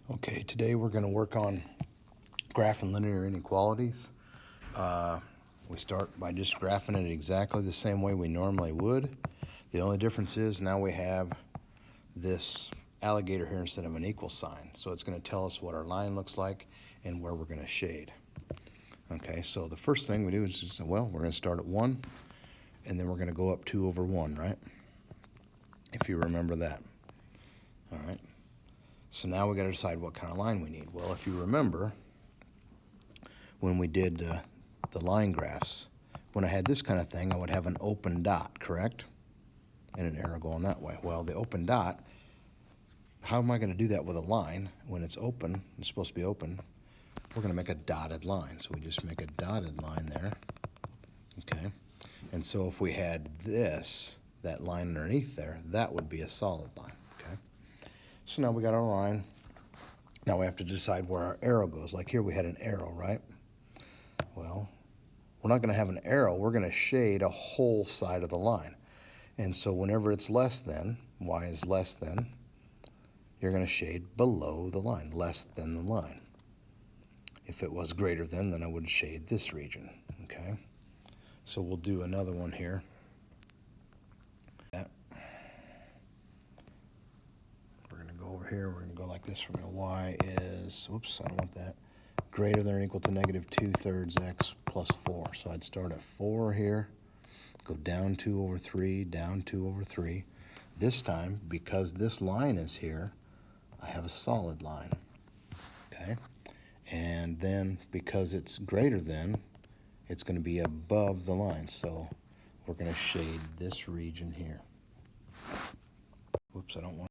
Okay, today we're going to work on graphing linear inequalities. We start by just graphing it exactly the same way we normally would. The only difference is now we have this alligator here instead of an equal sign. So it's going to tell us what our line looks like and where we're going to shade. Okay, so the first thing we do is just, well, we're going to start at 1, and then we're going to go up 2 over 1, right? If you remember that. All right. So now we got to decide what kind of line we need. Well, if you remember, when we did the line graphs, when I had this kind of thing, I would have an open dot, correct? And an arrow going that way. Well, the open dot, how am I going to do that with a line when it's open? It's supposed to be open. We're going to make a dotted line. So we just make a dotted line there. Okay. And so if we had this, that line underneath there, that would be a solid line. Okay. So now we got our line. Now we have to decide where our arrow goes. Like here we had an arrow, right? Well, we're not going to have an arrow. We're going to shade a whole side of the line. And so whenever it's less than, y is less than, you're going to shade below the line, less than the line. If it was greater than, then I would shade this region, okay? So we'll do another one here. We're going to go over here. We're going to go like this. We're going to y is, whoops, I don't want that, greater than or equal to negative 2/3 x plus 4. So I'd start at 4 here, go down 2 over 3, down 2 over 3. This time, because this line is here, I have a solid line, okay? And then because it's greater than, it's going to be above the line. So we're going to shade this region here. Whoops, I don't want